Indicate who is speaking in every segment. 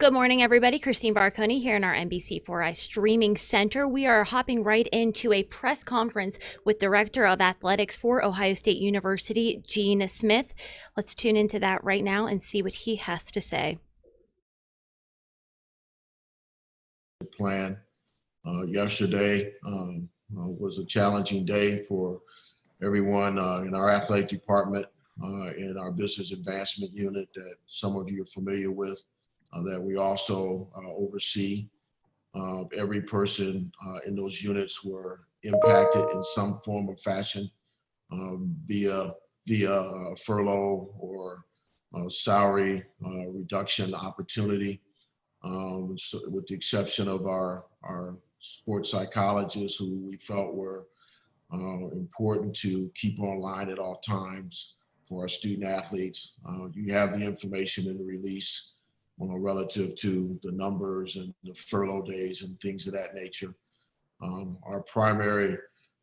Speaker 1: Good morning, everybody. Christine Barconi here in our NBC4i streaming center. We are hopping right into a press conference with Director of Athletics for Ohio State University, Gene Smith. Let's tune into that right now and see what he has to say.
Speaker 2: Plan. Yesterday was a challenging day for everyone in our athletic department, in our business advancement unit that some of you are familiar with, that we also oversee. Every person in those units were impacted in some form or fashion via furlough or salary reduction opportunity. So with the exception of our sports psychologists, who we felt were important to keep online at all times for our student athletes. You have the information in the release relative to the numbers and the furlough days and things of that nature. Our primary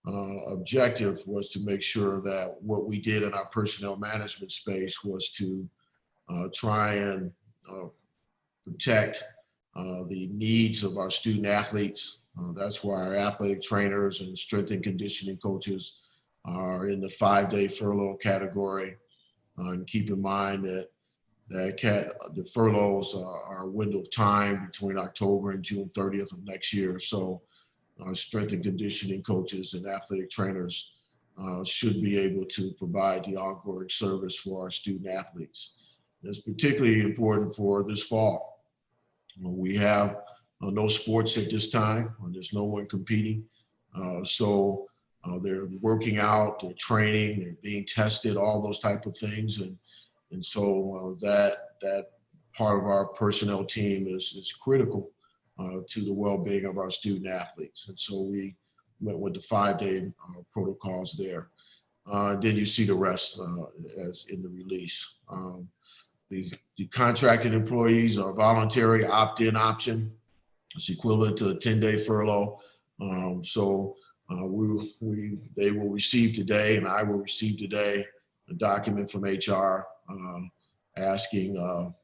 Speaker 2: objective was to make sure that what we did in our personnel management space was to try and protect the needs of our student athletes. That's why our athletic trainers and strength and conditioning coaches are in the 5-day furlough category. And keep in mind that the furloughs are a window of time between October and June 30th of next year. So our strength and conditioning coaches and athletic trainers should be able to provide the ongoing service for our student athletes. It's particularly important for this fall. We have no sports at this time. There's no one competing. So they're working out, they're training, they're being tested, all those type of things. And so that part of our personnel team is critical to the well-being of our student athletes. And so we went with the 5-day protocols there. Then you see the rest as in the release. The contracted employees are voluntary opt-in option. It's equivalent to a 10-day furlough. They will receive today, and I will receive today, a document from HR asking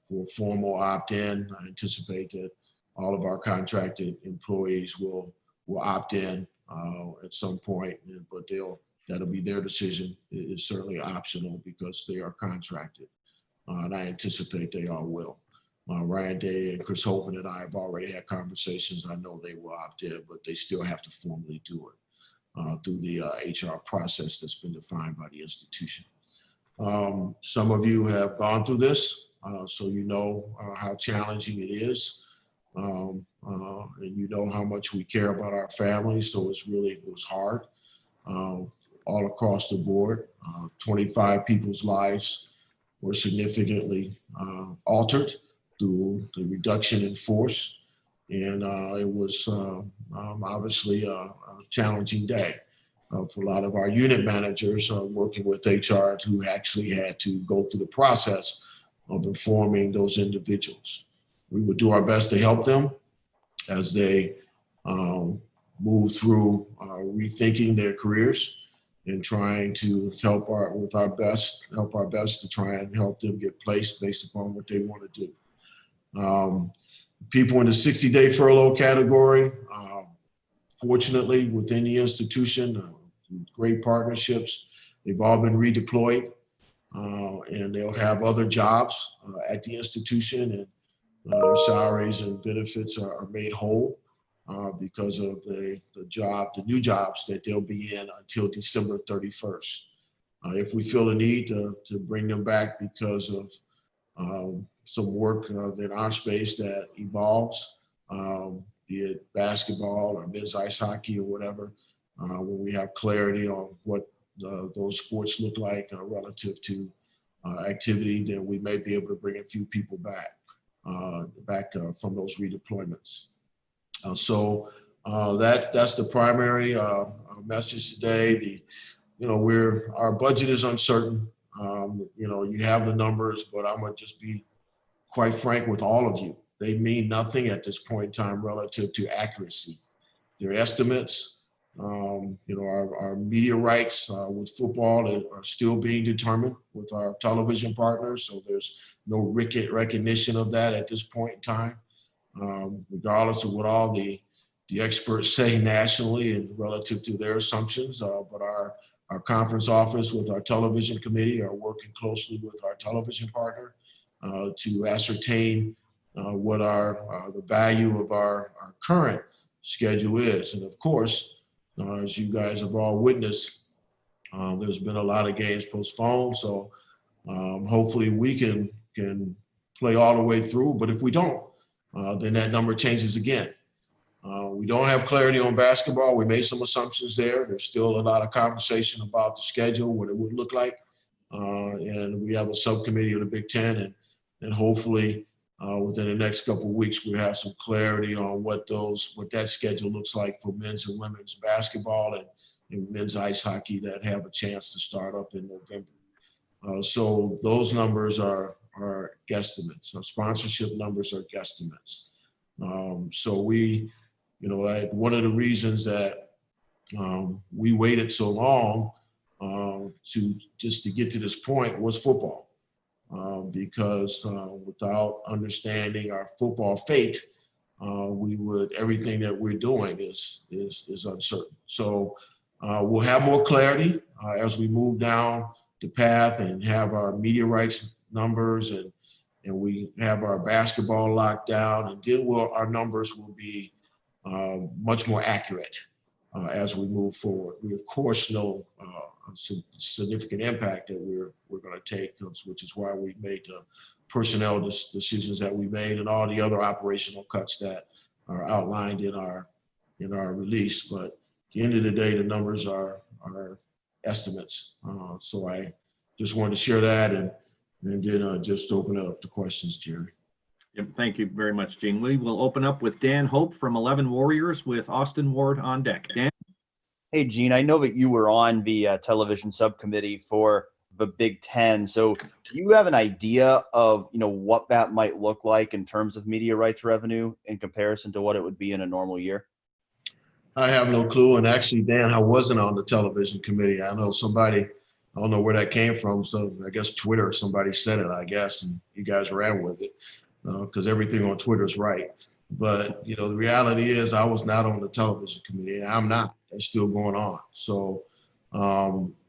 Speaker 2: for formal opt-in. I anticipate that all of our contracted employees will opt in at some point, but that'll be their decision. It's certainly optional because they are contracted. And I anticipate they all will. Ryan Day and Chris Holman and I have already had conversations. I know they will opt in, but they still have to formally do it through the HR process that's been defined by the institution. Some of you have gone through this, so you know how challenging it is. And you know how much we care about our families, so it was hard all across the board. 25 people's lives were significantly altered through the reduction in force. And it was obviously a challenging day for a lot of our unit managers working with HR who actually had to go through the process of informing those individuals. We would do our best to help them as they move through rethinking their careers and trying to help our best to try and help them get placed based upon what they want to do. People in the 60-day furlough category, fortunately within the institution, great partnerships, they've all been redeployed and they'll have other jobs at the institution, and their salaries and benefits are made whole because of the new jobs that they'll be in until December 31st. If we feel the need to bring them back because of some work in our space that evolves, be it basketball or men's ice hockey or whatever, when we have clarity on what those sports look like relative to activity, then we may be able to bring a few people back from those redeployments. So that's the primary message today. Our budget is uncertain. You have the numbers, but I'm gonna just be quite frank with all of you. They mean nothing at this point in time relative to accuracy. They're estimates. Our media rights with football are still being determined with our television partners. So there's no recognition of that at this point in time, regardless of what all the experts say nationally and relative to their assumptions. But our conference office with our television committee are working closely with our television partner to ascertain what the value of our current schedule is. And of course, as you guys have all witnessed, there's been a lot of games postponed. So hopefully we can play all the way through. But if we don't, then that number changes again. We don't have clarity on basketball. We made some assumptions there. There's still a lot of conversation about the schedule, what it would look like. And we have a subcommittee of the Big Ten, and hopefully within the next couple of weeks, we have some clarity on what that schedule looks like for men's and women's basketball and men's ice hockey that have a chance to start up in November. So those numbers are guesstimates. Our sponsorship numbers are guesstimates. So one of the reasons that we waited so long to get to this point was football. Because without understanding our football fate, everything that we're doing is uncertain. So we'll have more clarity as we move down the path and have our media rights numbers and we have our basketball locked down, and then our numbers will be much more accurate as we move forward. We of course know significant impact that we're going to take, which is why we made the personnel decisions that we made and all the other operational cuts that are outlined in our release. But at the end of the day, the numbers are estimates. So I just wanted to share that and then just open it up to questions, Jerry.
Speaker 3: Yep, thank you very much, Gene. We will open up with Dan Hope from 11 Warriors with Austin Ward on deck. Dan?
Speaker 4: Hey, Gene, I know that you were on the television subcommittee for the Big Ten. So do you have an idea of, what that might look like in terms of media rights revenue in comparison to what it would be in a normal year?
Speaker 2: I have no clue. And actually, Dan, I wasn't on the television committee. I know I don't know where that came from. So I guess Twitter, somebody said it, I guess, and you guys ran with it because everything on Twitter is right. But, the reality is I was not on the television committee, and I'm not. That's still going on. So, but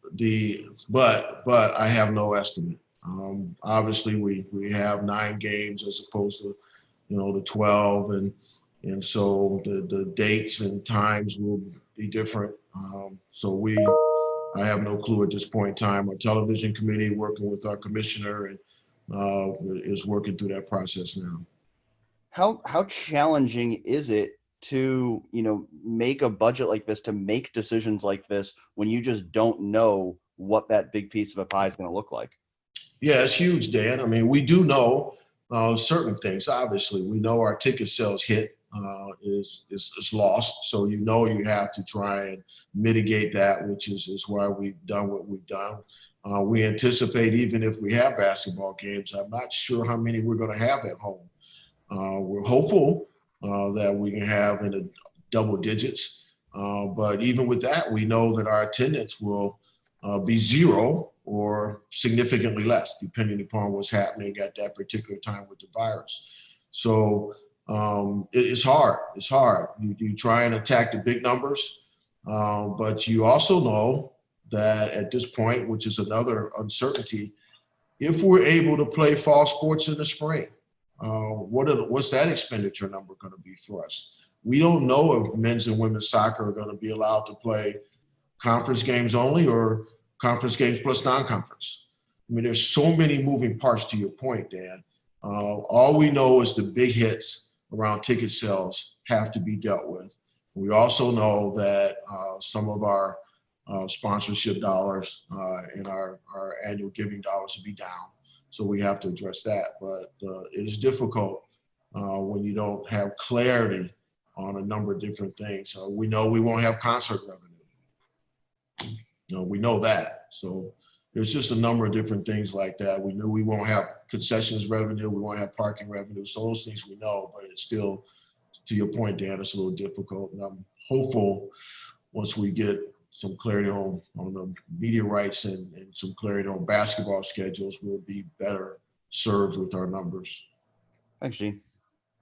Speaker 2: I have no estimate. Obviously, we have 9 games as opposed to, the 12, and so the dates and times will be different. So I have no clue at this point in time. Our television committee, working with our commissioner, and is working through that process now.
Speaker 4: How challenging is it to, make a budget like this, to make decisions like this when you just don't know what that big piece of a pie is going to look like?
Speaker 2: Yeah, it's huge, Dan. I mean, we do know certain things. Obviously, we know our ticket sales hit is lost. So you have to try and mitigate that, which is why we've done what we've done. We anticipate, even if we have basketball games, I'm not sure how many we're going to have at home. We're hopeful that we can have in the double digits. But even with that, we know that our attendance will be 0 or significantly less, depending upon what's happening at that particular time with the virus. So it's hard. It's hard. You try and attack the big numbers, but you also know that at this point, which is another uncertainty, if we're able to play fall sports in the spring, what's that expenditure number going to be for us? We don't know if men's and women's soccer are going to be allowed to play conference games only or conference games plus non-conference. I mean, there's so many moving parts to your point, Dan. All we know is the big hits around ticket sales have to be dealt with. We also know that some of our sponsorship dollars and our annual giving dollars will be down. So we have to address that. But it is difficult when you don't have clarity on a number of different things. We know we won't have concert revenue. We know that. So there's just a number of different things like that. We knew we won't have concessions revenue. We won't have parking revenue. So those things we know, but it's still, to your point, Dan, it's a little difficult. And I'm hopeful once we get some clarity on the media rights and some clarity on basketball schedules, we'll be better served with our numbers.
Speaker 4: Thanks, Gene.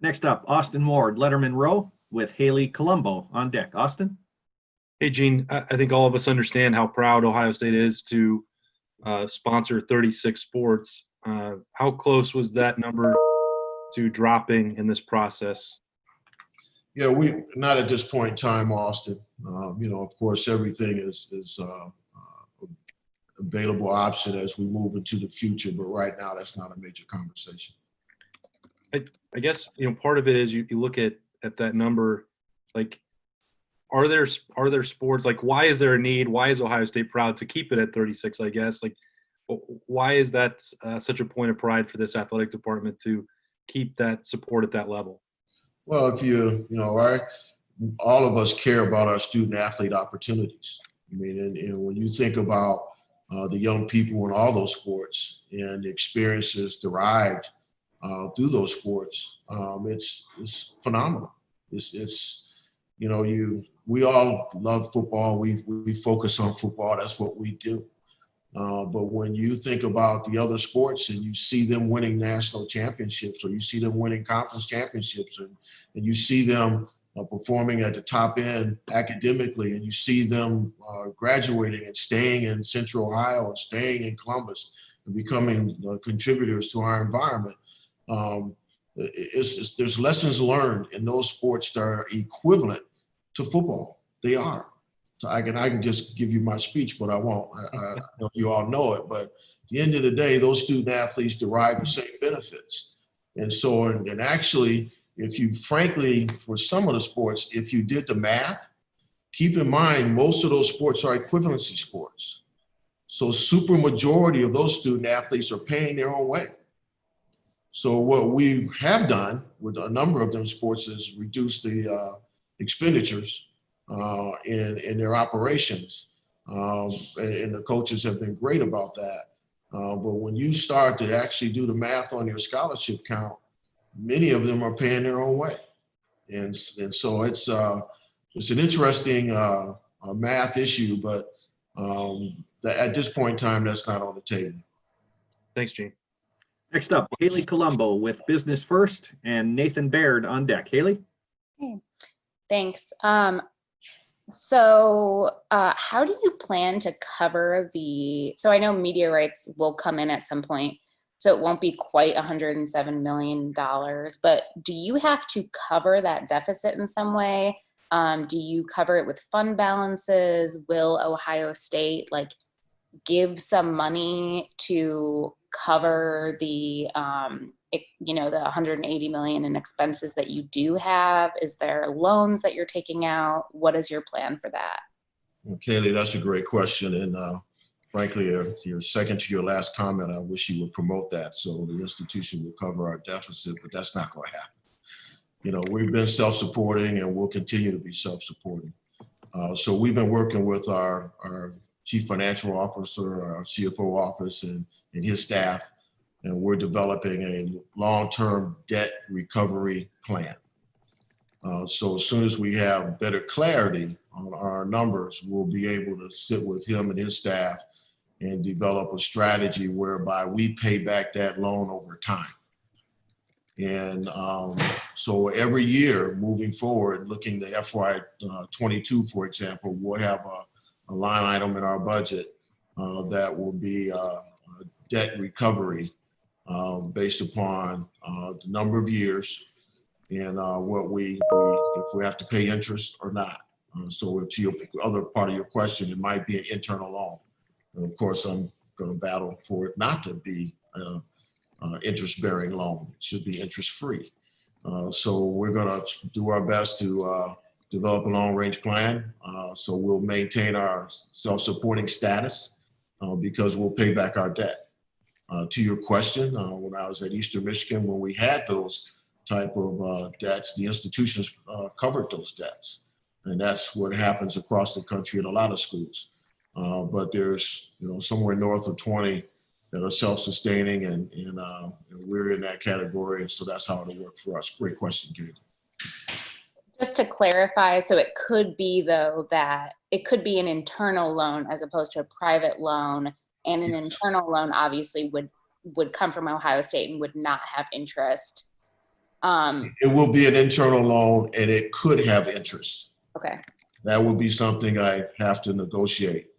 Speaker 3: Next up, Austin Ward, Letterman Row with Haley Colombo on deck. Austin?
Speaker 5: Hey, Gene, I think all of us understand how proud Ohio State is to sponsor 36 sports. How close was that number to dropping in this process?
Speaker 2: Yeah, we not at this point in time, Austin. Of course, everything is available option as we move into the future, but right now that's not a major conversation.
Speaker 5: I guess, part of it is you look at that number, like, are there sports, like, why is there a need? Why is Ohio State proud to keep it at 36, I guess? Like, why is that such a point of pride for this athletic department to keep that support at that level?
Speaker 2: Well, all of us care about our student athlete opportunities. I mean, and when you think about the young people in all those sports and the experiences derived through those sports, it's phenomenal. We all love football. We focus on football. That's what we do. But when you think about the other sports and you see them winning national championships, or you see them winning conference championships, and you see them performing at the top end academically, and you see them graduating and staying in Central Ohio and staying in Columbus and becoming contributors to our environment, there's lessons learned in those sports that are equivalent to football. They are. So I can just give you my speech, but I won't. I know you all know it, but at the end of the day, those student athletes derive the same benefits. And so, and actually, for some of the sports, if you did the math, keep in mind, most of those sports are equivalency sports. So super majority of those student athletes are paying their own way. So what we have done with a number of them sports is reduce the expenditures in their operations. And the coaches have been great about that. But when you start to actually do the math on your scholarship count, many of them are paying their own way. And so it's an interesting math issue, but at this point in time, that's not on the table.
Speaker 5: Thanks, Gene.
Speaker 3: Next up, Haley Colombo with Business First and Nathan Baird on deck. Haley?
Speaker 6: Hey, thanks. So how do you plan to cover so I know media rights will come in at some point, so it won't be quite $107 million, but do you have to cover that deficit in some way? Do you cover it with fund balances? Will Ohio State give some money to cover the the $180 million in expenses that you do have? Is there loans that you're taking out? What is your plan for that?
Speaker 2: Well, Kaylee, that's a great question. And frankly, your second to your last comment, I wish you would promote that so the institution will cover our deficit, but that's not going to happen. We've been self-supporting and we'll continue to be self-supporting. So we've been working with our chief financial officer, our CFO office, and his staff, and we're developing a long-term debt recovery plan. So as soon as we have better clarity on our numbers, we'll be able to sit with him and his staff and develop a strategy whereby we pay back that loan over time. And so every year moving forward, looking to FY22, for example, we'll have a line item in our budget that will be debt recovery based upon the number of years and if we have to pay interest or not. So to your other part of your question, it might be an internal loan. And of course, I'm going to battle for it not to be interest-bearing loan. It should be interest-free. So we're going to do our best to develop a long-range plan. So we'll maintain our self-supporting status because we'll pay back our debt. To your question, when I was at Eastern Michigan, when we had those type of debts, the institutions covered those debts. And that's what happens across the country at a lot of schools. But there's somewhere north of 20 that are self-sustaining, and we're in that category. And so that's how it'll work for us. Great question, Kate.
Speaker 6: Just to clarify, so it could be though that it could be an internal loan as opposed to a private loan, and an internal loan obviously would come from Ohio State and would not have interest.
Speaker 2: It will be an internal loan and it could have interest.
Speaker 6: Okay.
Speaker 2: That would be something I have to negotiate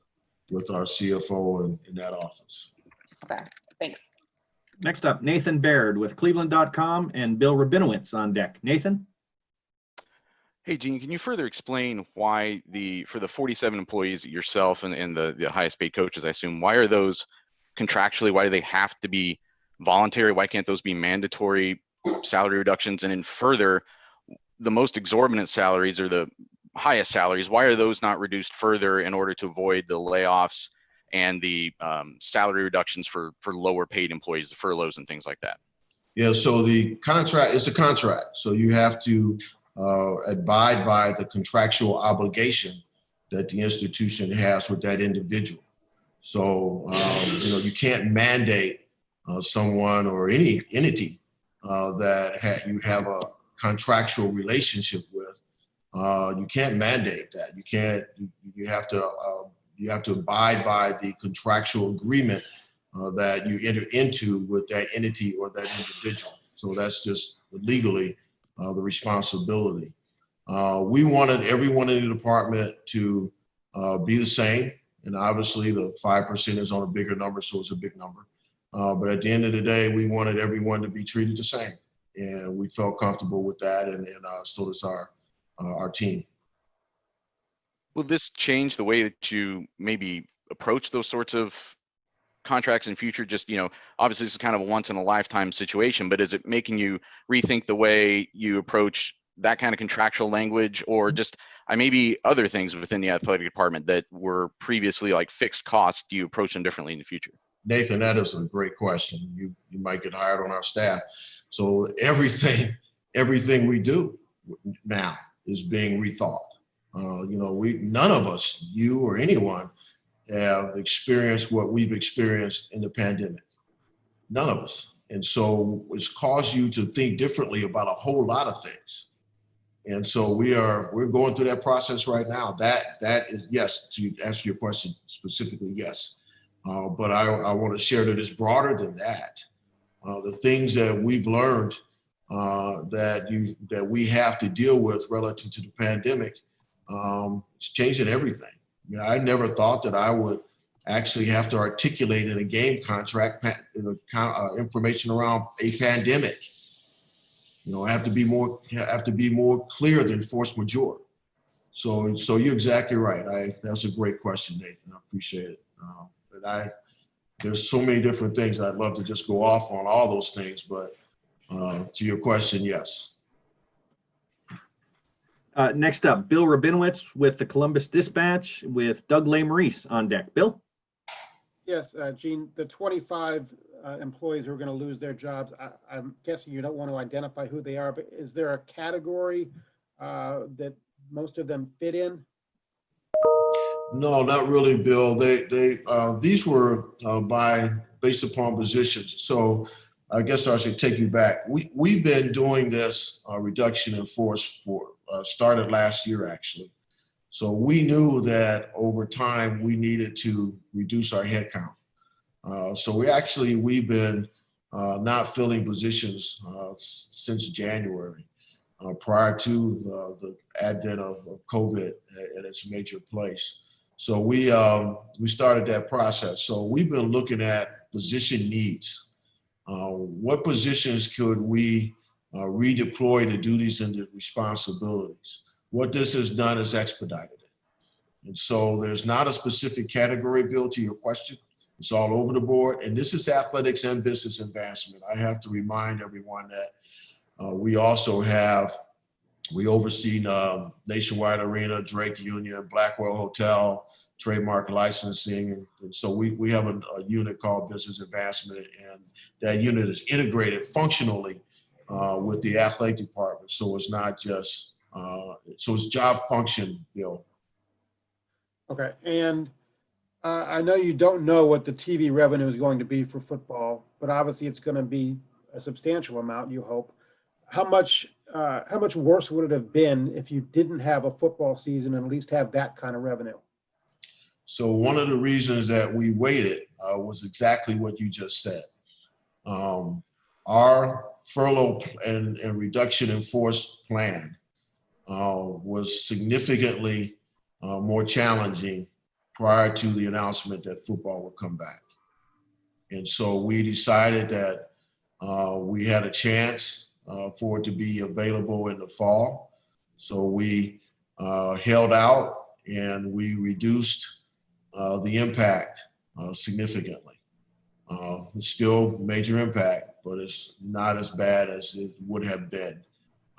Speaker 2: with our CFO in that office.
Speaker 6: Okay, thanks.
Speaker 3: Next up, Nathan Baird with Cleveland.com and Bill Rabinowitz on deck. Nathan?
Speaker 7: Hey, Gene, can you further explain why for the 47 employees, yourself and the highest paid coaches, I assume, why are those contractually, why do they have to be voluntary? Why can't those be mandatory salary reductions? And then further, the most exorbitant salaries or the highest salaries, why are those not reduced further in order to avoid the layoffs and the salary reductions for lower paid employees, the furloughs and things like that?
Speaker 2: Yeah, so the contract is a contract. So you have to abide by the contractual obligation that the institution has with that individual. So, you can't mandate someone or any entity that you have a contractual relationship with. You can't mandate that. You have to abide by the contractual agreement that you enter into with that entity or that individual. So that's just legally the responsibility. We wanted everyone in the department to be the same. And obviously the 5% is on a bigger number, so it's a big number. But at the end of the day, we wanted everyone to be treated the same. And we felt comfortable with that, and so does our team.
Speaker 7: Will this change the way that you maybe approach those sorts of contracts in future? Just, obviously this is kind of a once in a lifetime situation, but is it making you rethink the way you approach that kind of contractual language, or just maybe other things within the athletic department that were previously like fixed costs? Do you approach them differently in the future?
Speaker 2: Nathan, that is a great question. You might get hired on our staff. So everything we do now is being rethought. None of us, you or anyone, have experienced what we've experienced in the pandemic. None of us. And so it's caused you to think differently about a whole lot of things. And so we're going through that process right now. That is, yes, to answer your question specifically, yes. But I want to share that it's broader than that. The things that we've learned that we have to deal with relative to the pandemic, it's changing everything. I never thought that I would actually have to articulate in a game contract information around a pandemic. I have to be more clear than force majeure. So you're exactly right. That's a great question, Nathan. I appreciate it. There's so many different things I'd love to just go off on all those things, but to your question, yes.
Speaker 3: Next up, Bill Rabinowitz with the Columbus Dispatch with Doug Maurice on deck. Bill?
Speaker 8: Yes, Gene, the 25 employees who are going to lose their jobs, I'm guessing you don't want to identify who they are, but is there a category that most of them fit in?
Speaker 2: No, not really, Bill. These were based upon positions. So I guess I should take you back. We've been doing this reduction in force for started last year, actually. So we knew that over time we needed to reduce our headcount. So we've been not filling positions since January, prior to the advent of COVID at its major place. So we started that process. So we've been looking at position needs. What positions could we redeploy to duties and responsibilities? What this has done is expedited it. And so there's not a specific category, Bill, to your question. It's all over the board. And this is athletics and business advancement. I have to remind everyone that we oversee Nationwide Arena, Drake Union, Blackwell Hotel, trademark licensing. And so we have a unit called business advancement, and that unit is integrated functionally with the athletic department. So it's not just, so it's job function, Bill.
Speaker 8: Okay, and I know you don't know what the TV revenue is going to be for football, but obviously it's going to be a substantial amount, you hope. How much worse would it have been if you didn't have a football season and at least have that kind of revenue?
Speaker 2: So one of the reasons that we waited was exactly what you just said. Our furlough and reduction in force plan was significantly more challenging prior to the announcement that football would come back. And so we decided that we had a chance for it to be available in the fall. So we held out and we reduced the impact significantly. It's still major impact, but it's not as bad as it would have been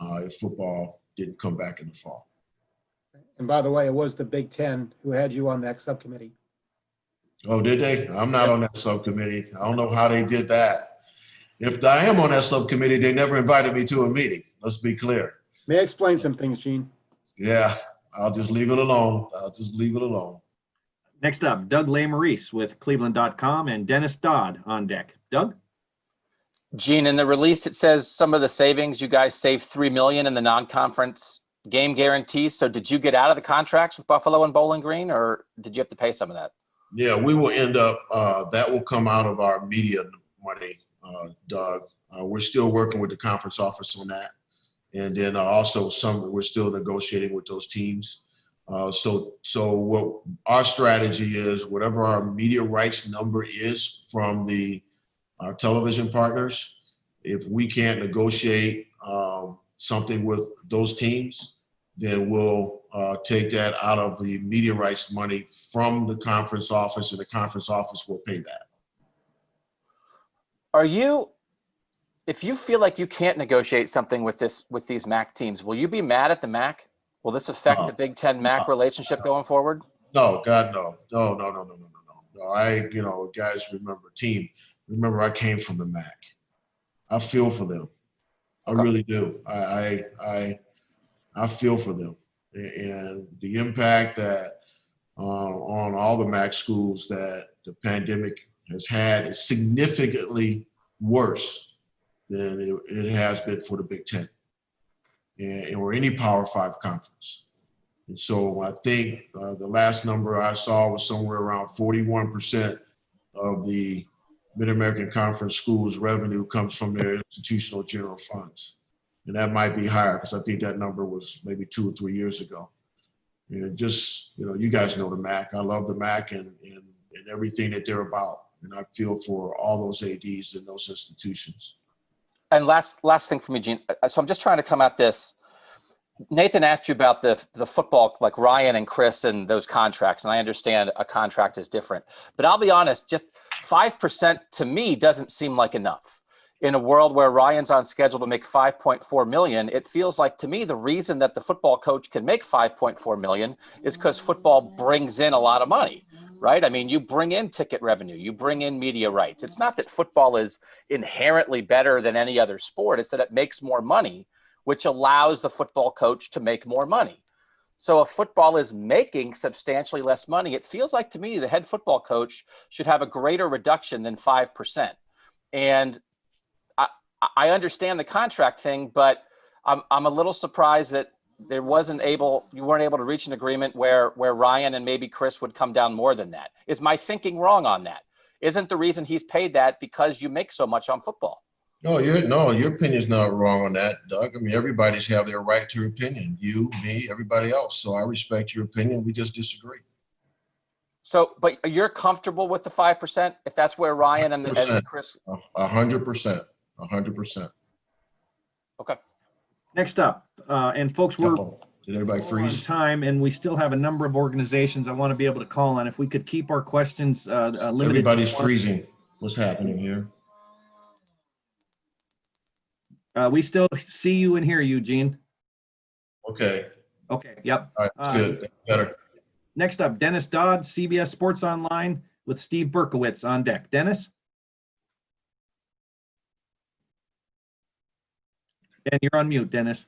Speaker 2: if football didn't come back in the fall.
Speaker 8: And by the way, it was the Big Ten who had you on that subcommittee.
Speaker 2: Oh, did they? I'm not on that subcommittee. I don't know how they did that. If I am on that subcommittee, they never invited me to a meeting. Let's be clear.
Speaker 8: May I explain some things, Gene?
Speaker 2: Yeah, I'll just leave it alone.
Speaker 3: Next up, Doug Maurice with Cleveland.com and Dennis Dodd on deck. Doug?
Speaker 9: Gene, in the release, it says some of the savings, you guys saved $3 million in the non-conference game guarantees. So did you get out of the contracts with Buffalo and Bowling Green, or did you have to pay some of that?
Speaker 2: Yeah, we will end up, that will come out of our media money, Doug. We're still working with the conference office on that. And then also we're still negotiating with those teams. So what our strategy is, whatever our media rights number is from our television partners, if we can't negotiate something with those teams, then we'll take that out of the media rights money from the conference office, and the conference office will pay that.
Speaker 9: If you feel like you can't negotiate something with these MAC teams, will you be mad at the MAC? Will this affect the Big Ten MAC relationship going forward?
Speaker 2: No, God, no. No. Guys, remember I came from the MAC. I feel for them. I really do. I feel for them. And the impact that on all the MAC schools that the pandemic has had is significantly worse than it has been for the Big Ten or any Power 5 conference. And so I think the last number I saw was somewhere around 41% of the Mid-American Conference schools' revenue comes from their institutional general funds. And that might be higher because I think that number was maybe 2 or 3 years ago. And you guys know the MAC. I love the MAC and everything that they're about. And I feel for all those ADs in those institutions.
Speaker 9: And last thing for me, Gene. So I'm just trying to come at this. Nathan asked you about the football, like Ryan and Chris and those contracts. And I understand a contract is different. But I'll be honest, just 5% to me doesn't seem like enough. In a world where Ryan's on schedule to make $5.4 million, it feels like to me the reason that the football coach can make $5.4 million is because football brings in a lot of money, right? I mean, you bring in ticket revenue, you bring in media rights. It's not that football is inherently better than any other sport. It's that it makes more money, which allows the football coach to make more money. So if football is making substantially less money, it feels like to me the head football coach should have a greater reduction than 5%. And I understand the contract thing, but I'm a little surprised that you weren't able to reach an agreement where Ryan and maybe Chris would come down more than that. Is my thinking wrong on that? Isn't the reason he's paid that because you make so much on football?
Speaker 2: No, your opinion's not wrong on that, Doug. I mean, everybody's have their right to opinion. You, me, everybody else. So I respect your opinion. We just disagree.
Speaker 9: So, but you're comfortable with the 5% if that's where Ryan and Chris?
Speaker 2: 100%. 100%.
Speaker 9: Okay.
Speaker 3: Next up, and folks, we're
Speaker 2: did everybody freeze?
Speaker 3: On time, and we still have a number of organizations I want to be able to call on. If we could keep our questions limited.
Speaker 2: Everybody's freezing. What's happening here?
Speaker 3: We still see you and hear you, Gene.
Speaker 2: Okay.
Speaker 3: Okay. Yep.
Speaker 2: All right. That's good. That's better.
Speaker 3: Next up, Dennis Dodd, CBS Sports Online with Steve Berkowitz on deck. Dennis? And you're on mute, Dennis.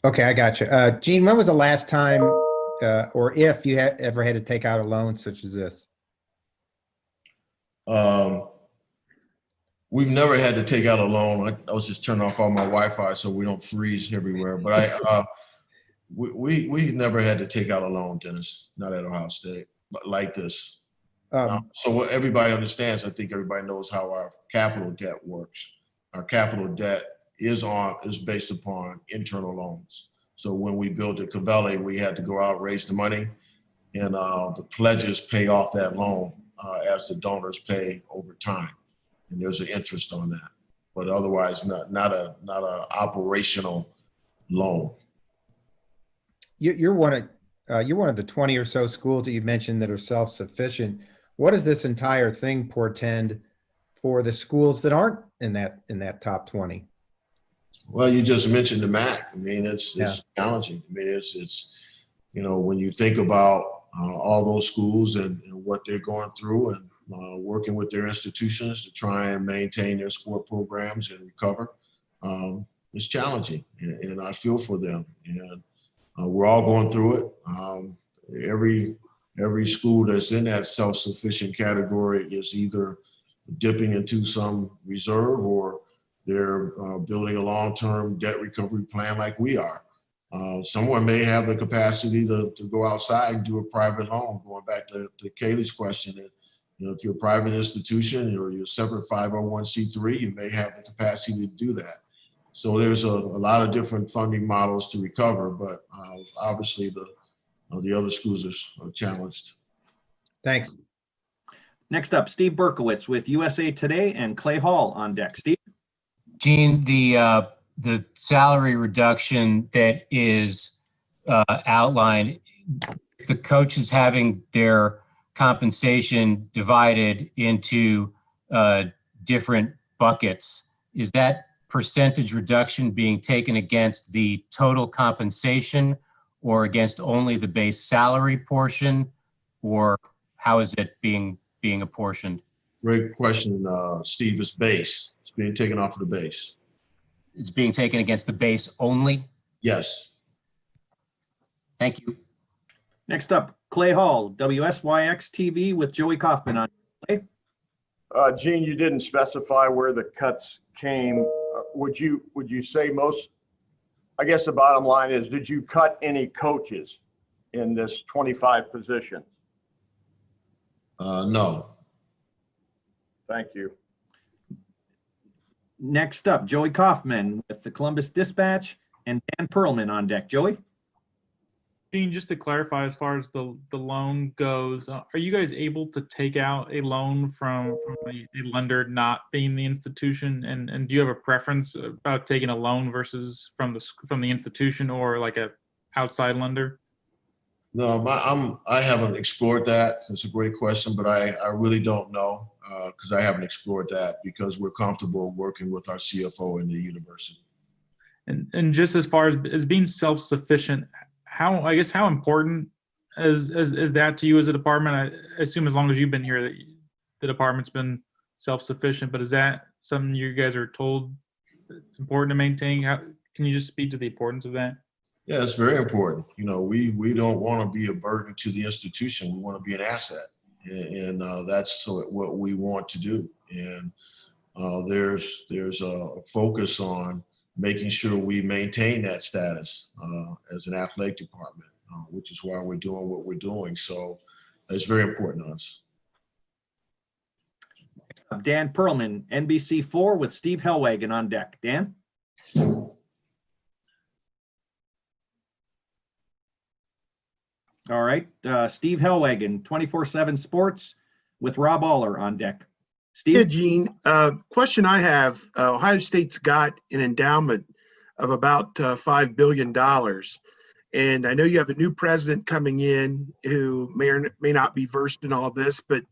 Speaker 10: Okay, I got you. Gene, when was the last time, or if you ever had to take out a loan such as this?
Speaker 2: We've never had to take out a loan. I was just turning off all my Wi-Fi so we don't freeze everywhere. But we've never had to take out a loan, Dennis, not at Ohio State, like this. So what everybody understands, I think everybody knows how our capital debt works. Our capital debt is based upon internal loans. So when we built the Covelli, we had to go out, raise the money, and the pledges pay off that loan as the donors pay over time. And there's an interest on that, but otherwise not a operational loan.
Speaker 10: You're one of the 20 or so schools that you mentioned that are self-sufficient. What does this entire thing portend for the schools that aren't in that top 20?
Speaker 2: Well, you just mentioned the MAC. I mean, it's challenging. I mean, it's when you think about all those schools and what they're going through and working with their institutions to try and maintain their sport programs and recover, it's challenging, and I feel for them. And we're all going through it. Every school that's in that self-sufficient category is either dipping into some reserve or they're building a long-term debt recovery plan like we are. Someone may have the capacity to go outside and do a private loan, going back to Kaylee's question. If you're a private institution or you're a separate 501c3, you may have the capacity to do that. So there's a lot of different funding models to recover, but obviously the other schools are challenged.
Speaker 10: Thanks.
Speaker 3: Next up, Steve Berkowitz with USA Today and Clay Hall on deck. Steve?
Speaker 11: Gene, the salary reduction that is outlined, the coaches having their compensation divided into different buckets, is that percentage reduction being taken against the total compensation or against only the base salary portion, or how is it being apportioned?
Speaker 2: Great question, Steve. It's base. It's being taken off of the base.
Speaker 11: It's being taken against the base only?
Speaker 2: Yes.
Speaker 11: Thank you.
Speaker 3: Next up, Clay Hall, WSYX TV with Joey Kaufman on. Clay?
Speaker 12: Gene, you didn't specify where the cuts came. Would you say most, I guess the bottom line is, did you cut any coaches in this 25 positions?
Speaker 2: No.
Speaker 12: Thank you.
Speaker 3: Next up, Joey Kaufman with the Columbus Dispatch and Dan Perlman on deck. Joey?
Speaker 13: Gene, just to clarify, as far as the loan goes, are you guys able to take out a loan from a lender not being the institution? And do you have a preference about taking a loan versus from the institution or like a outside lender?
Speaker 2: No, I haven't explored that. It's a great question, but I really don't know because I haven't explored that because we're comfortable working with our CFO in the university.
Speaker 13: And just as far as being self-sufficient, how important is that to you as a department? I assume as long as you've been here that the department's been self-sufficient, but is that something you guys are told it's important to maintain? Can you just speak to the importance of that?
Speaker 2: Yeah, it's very important. We don't want to be a burden to the institution. We want to be an asset, and that's what we want to do. And there's a focus on making sure we maintain that status as an athletic department, which is why we're doing what we're doing. So it's very important to us.
Speaker 3: Dan Perlman, NBC4 with Steve Helwagen on deck. Dan? All right, Steve Helwagen, 24/7 Sports with Rob Aller on deck. Steve?
Speaker 14: Yeah, Gene, question I have, Ohio State's got an endowment of about $5 billion. And I know you have a new president coming in who may or may not be versed in all this, but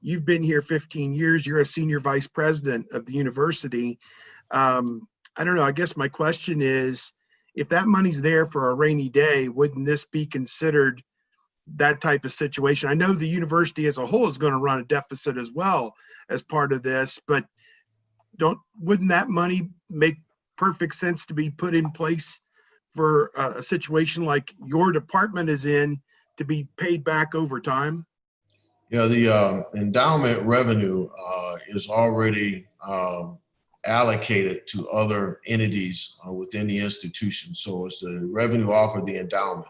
Speaker 14: you've been here 15 years. You're a senior vice president of the university. I don't know, I guess my question is, if that money's there for a rainy day, wouldn't this be considered that type of situation? I know the university as a whole is going to run a deficit as well as part of this, but wouldn't that money make perfect sense to be put in place for a situation like your department is in to be paid back over time?
Speaker 2: Yeah, the endowment revenue is already allocated to other entities within the institution. So it's the revenue off of the endowment.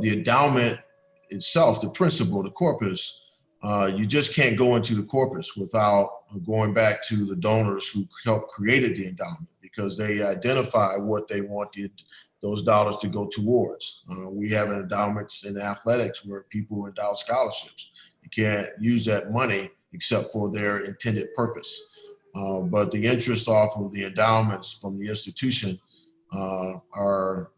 Speaker 2: The endowment itself, the principle, the corpus, you just can't go into the corpus without going back to the donors who helped created the endowment, because they identify what they wanted those dollars to go towards. We have endowments in athletics where people endow scholarships. You can't use that money except for their intended purpose. But the interest off of the endowments from the institution are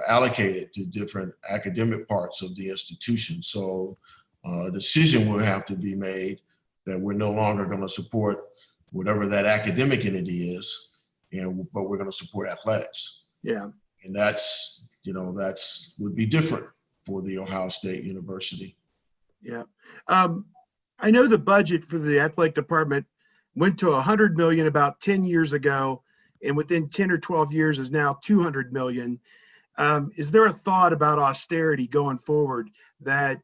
Speaker 2: allocated to different academic parts of the institution. So a decision will have to be made that we're no longer going to support whatever that academic entity is, but we're going to support athletics.
Speaker 14: Yeah.
Speaker 2: And that's, that's would be different for the Ohio State University.
Speaker 14: Yeah. I know the budget for the athletic department went to $100 million about 10 years ago, and within 10 or 12 years is now $200 million. Is there a thought about austerity going forward, that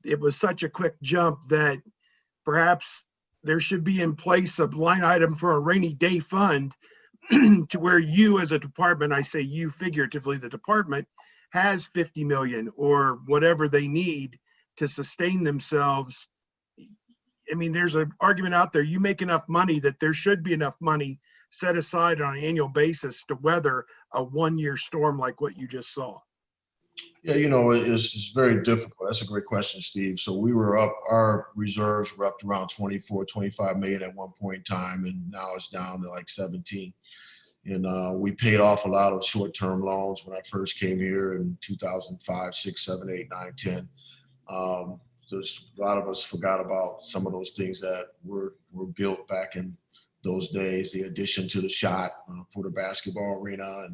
Speaker 14: it was such a quick jump that perhaps there should be in place a line item for a rainy day fund to where you as a department, I say you figuratively, the department has 50 million or whatever they need to sustain themselves? I mean, there's an argument out there, you make enough money that there should be enough money set aside on an annual basis to weather a one-year storm like what you just saw.
Speaker 2: Yeah, it's very difficult. That's a great question, Steve. So we were up, our reserves were up to around 24, 25 million at one point in time, and now it's down to like 17. And we paid off a lot of short-term loans when I first came here in 2005, 6, 7, 8, 9, 10. There's a lot of us forgot about some of those things that were built back in those days, the addition to the shot for the basketball arena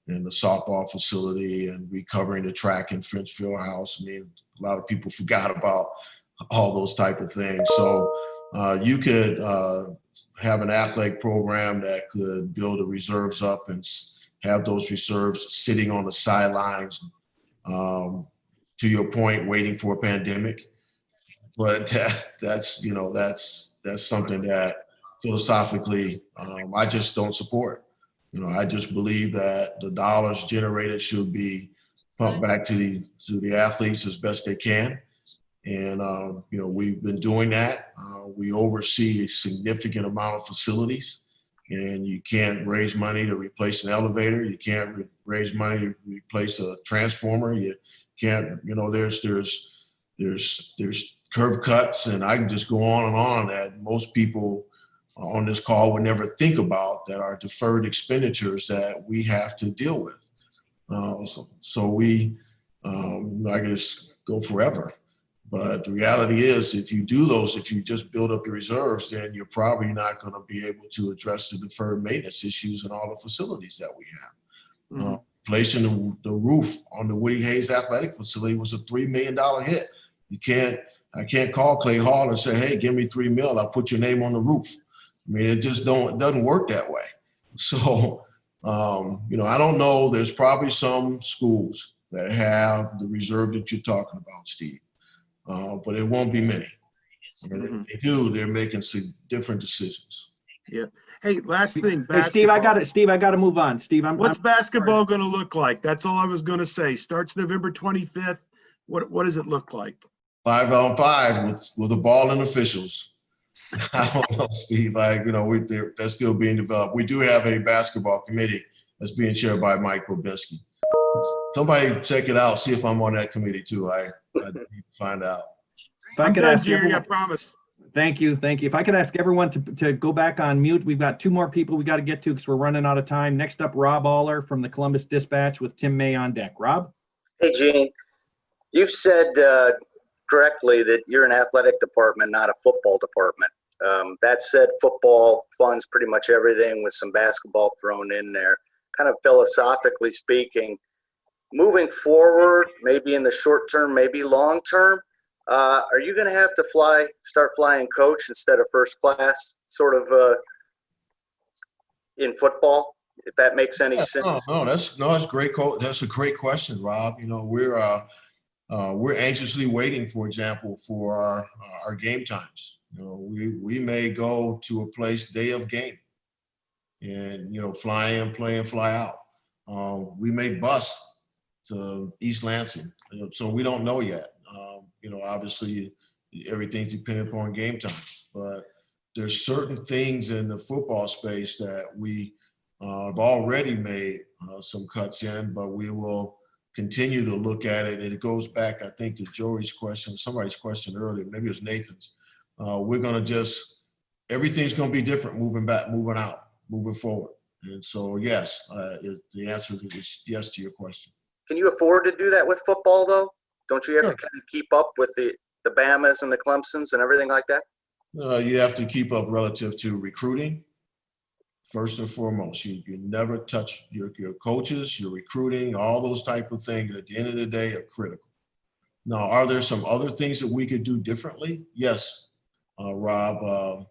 Speaker 2: and the softball facility and recovering the track in French Fieldhouse. I mean, a lot of people forgot about all those type of things. So you could have an athletic program that could build the reserves up and have those reserves sitting on the sidelines, to your point, waiting for a pandemic. But that's something that philosophically I just don't support. I just believe that the dollars generated should be pumped back to the athletes as best they can. And, we've been doing that. We oversee a significant amount of facilities, and you can't raise money to replace an elevator. You can't raise money to replace a transformer. You can't, there's curve cuts, and I can just go on that most people on this call would never think about, that are deferred expenditures that we have to deal with. So we, I guess, go forever. But the reality is, if you do those, if you just build up your reserves, then you're probably not going to be able to address the deferred maintenance issues in all the facilities that we have.
Speaker 14: Mm-hmm.
Speaker 2: Placing the roof on the Woody Hayes Athletic Facility was a $3 million hit. I can't call Clay Hall and say, hey, give me $3 million, I'll put your name on the roof. I mean, it just doesn't work that way. So, I don't know. There's probably some schools that have the reserve that you're talking about, Steve, but it won't be many. And if they do, they're making some different decisions.
Speaker 14: Yeah. Hey, last thing.
Speaker 3: Hey, Steve, I got to move on. Steve,
Speaker 14: what's basketball going to look like? That's all I was going to say. Starts November 25th. What does it look like?
Speaker 2: 5-on-5 with a ball and officials. I don't know, Steve. That's still being developed. We do have a basketball committee that's being chaired by Mike Probinski. Somebody check it out. See if I'm on that committee too. I need to find out.
Speaker 3: If I could ask everyone,
Speaker 14: I promise.
Speaker 3: Thank you. If I could ask everyone to go back on mute. We've got 2 more people we got to get to because we're running out of time. Next up, Rob Aller from the Columbus Dispatch with Tim May on deck. Rob?
Speaker 15: Hey, Gene. You've said correctly that you're an athletic department, not a football department. That said, football funds pretty much everything with some basketball thrown in there. Kind of philosophically speaking, moving forward, maybe in the short term, maybe long term, are you going to have to start flying coach instead of first class, sort of in football, if that makes any sense?
Speaker 2: No, that's great. That's a great question, Rob. we're anxiously waiting, for example, for our game times. You know, we may go to a place day of game and, you know, fly in, play, and fly out. We may bus to East Lansing, you know, so we don't know yet. You know, obviously everything's dependent upon game time, but there's certain things in the football space that we have already made some cuts in, but we will continue to look at it. And it goes back, I think, to Joey's question, somebody's question earlier, maybe it was Nathan's. We're going to everything's going to be different moving out, moving forward. And so, yes, the answer is yes to your question.
Speaker 15: Can you afford to do that with football, though? Don't you have to kind of keep up with the Bamas and the Clemsons and everything like that?
Speaker 2: You have to keep up relative to recruiting. First and foremost, you never touch your coaches, your recruiting, all those type of things at the end of the day are critical. Now, are there some other things that we could do differently? Yes, Rob.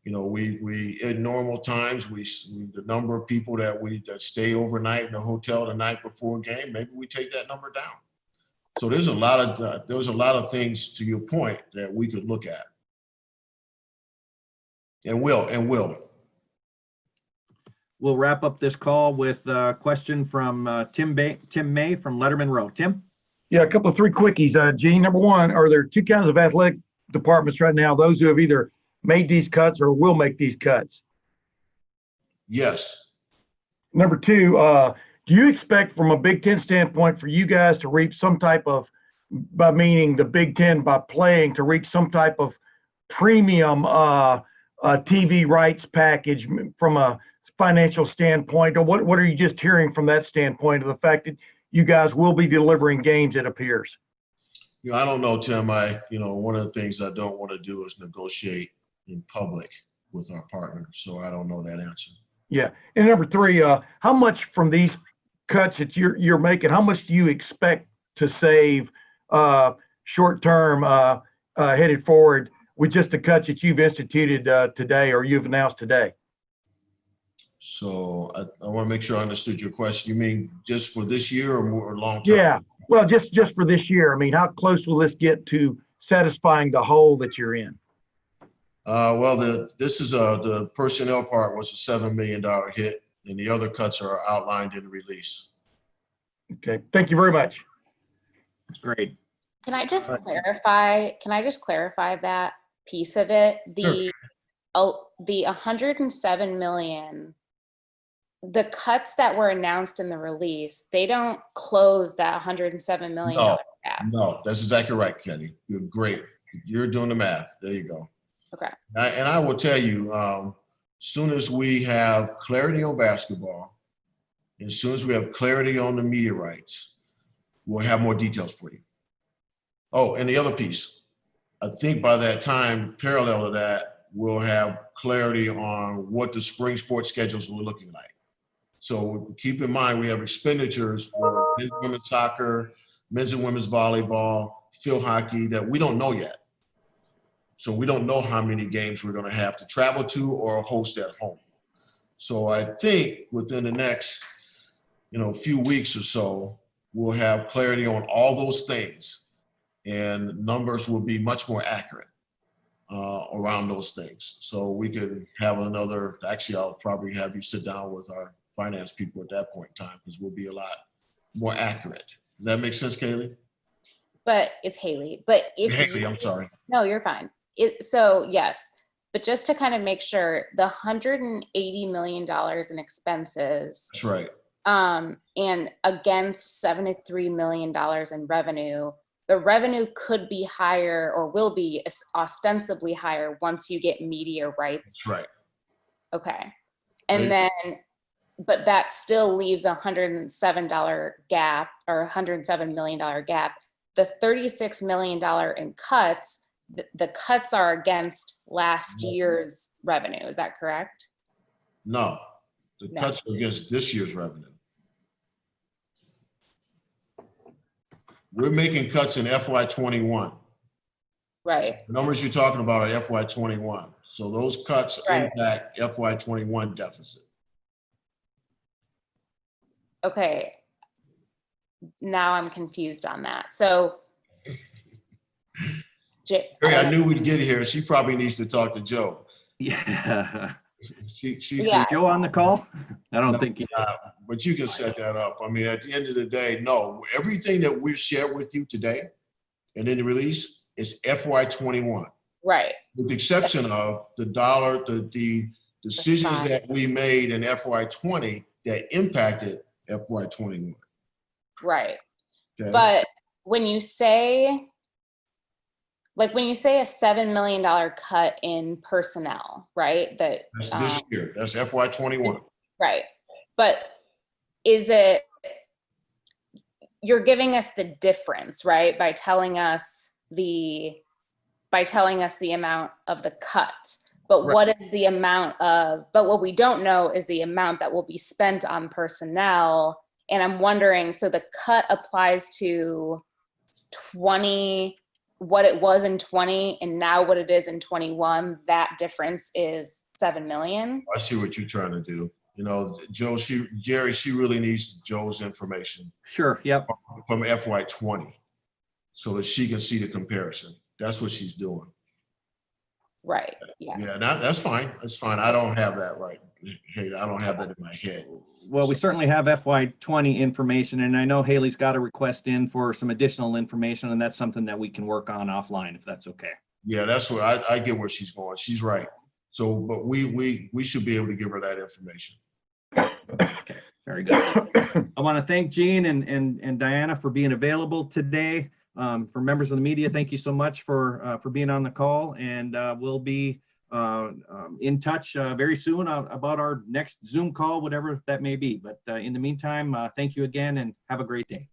Speaker 2: You know, we in normal times, the number of people that stay overnight in the hotel the night before a game, maybe we take that number down. So there's a lot of things, to your point, that we could look at. And will.
Speaker 3: We'll wrap up this call with a question from Tim May from Letterman Row. Tim?
Speaker 16: Yeah, a couple of three quickies. Gene, number one, are there two kinds of athletic departments right now? Those who have either made these cuts or will make these cuts?
Speaker 2: Yes.
Speaker 16: Number two, do you expect from a Big Ten standpoint for you guys to reap some type of, by meaning the Big Ten by playing, to reach some type of premium TV rights package from a financial standpoint? Or what are you just hearing from that standpoint of the fact that you guys will be delivering games, it appears?
Speaker 2: You know, I don't know, Tim. One of the things I don't want to do is negotiate in public with our partners. So I don't know that answer.
Speaker 16: Yeah. And number three, how much from these cuts that you're making, how much do you expect to save short term headed forward with just the cuts that you've instituted today or you've announced today?
Speaker 2: So I want to make sure I understood your question. You mean just for this year or more long term?
Speaker 16: Yeah. Well, just for this year. I mean, how close will this get to satisfying the hole that you're in?
Speaker 2: The personnel part was a $7 million hit, and the other cuts are outlined in the release.
Speaker 16: Okay. Thank you very much.
Speaker 3: That's great.
Speaker 6: Can I just clarify that piece of it? The $107 million, the cuts that were announced in the release, they don't close that $107 million gap.
Speaker 2: No, that's exactly right, Kenny. You're great. You're doing the math. There you go.
Speaker 6: Okay.
Speaker 2: And I will tell you, as soon as we have clarity on basketball, as soon as we have clarity on the media rights, we'll have more details for you. Oh, and the other piece, I think by that time, parallel to that, we'll have clarity on what the spring sports schedules will looking like. So keep in mind, we have expenditures for men's and women's soccer, men's and women's volleyball, field hockey that we don't know yet. So we don't know how many games we're going to have to travel to or host at home. So I think within the next, few weeks or so, we'll have clarity on all those things, and numbers will be much more accurate around those things. So we can have I'll probably have you sit down with our finance people at that point in time, because we'll be a lot more accurate. Does that make sense, Kaylee?
Speaker 6: But it's Haley. But
Speaker 2: Haley, I'm sorry.
Speaker 6: No, you're fine. So yes, but just to kind of make sure, the $180 million in expenses.
Speaker 2: That's right.
Speaker 6: And against $73 million in revenue, the revenue could be higher or will be ostensibly higher once you get media rights.
Speaker 2: That's right.
Speaker 6: Okay. And then, but that still leaves a $107 gap or $107 million gap. The $36 million in cuts, the cuts are against last year's revenue. Is that correct?
Speaker 2: No, the cuts are against this year's revenue. We're making cuts in FY21.
Speaker 6: Right.
Speaker 2: The numbers you're talking about are FY21. So those cuts impact FY21 deficit.
Speaker 6: Okay. Now I'm confused on that. So
Speaker 2: Harry, I knew we'd get here. She probably needs to talk to Joe.
Speaker 3: Yeah.
Speaker 2: She's
Speaker 3: Is Joe on the call? I don't think he is.
Speaker 2: But you can set that up. I mean, at the end of the day, no, everything that we shared with you today and in the release is FY21.
Speaker 6: Right.
Speaker 2: With the exception of the decisions that we made in FY20 that impacted FY21.
Speaker 6: Right.
Speaker 2: Okay.
Speaker 6: But when you say a $7 million cut in personnel, right?
Speaker 2: That's this year. That's FY21.
Speaker 6: Right. But is it, you're giving us the difference, right? By telling us the amount of the cut. But
Speaker 2: Right.
Speaker 6: what is the amount of, but what we don't know is the amount that will be spent on personnel. And I'm wondering, so the cut applies to 20, what it was in 20 and now what it is in 21, that difference is 7 million.
Speaker 2: I see what you're trying to do. You know, Joe, Jerry, she really needs Joe's information.
Speaker 3: Sure, yep.
Speaker 2: From FY20 so that she can see the comparison. That's what she's doing.
Speaker 6: Right, yeah.
Speaker 2: Yeah, that's fine. That's fine. I don't have that right. Hey, I don't have that in my head.
Speaker 3: Well, we certainly have FY20 information, and I know Haley's got a request in for some additional information, and that's something that we can work on offline if that's okay.
Speaker 2: Yeah, that's what I get where she's going. She's right. So, but we should be able to give her that information.
Speaker 3: Okay, very good. I want to thank Gene and Diana for being available today. For members of the media, thank you so much for being on the call, and we'll be in touch very soon about our next Zoom call, whatever that may be. But in the meantime, thank you again and have a great day.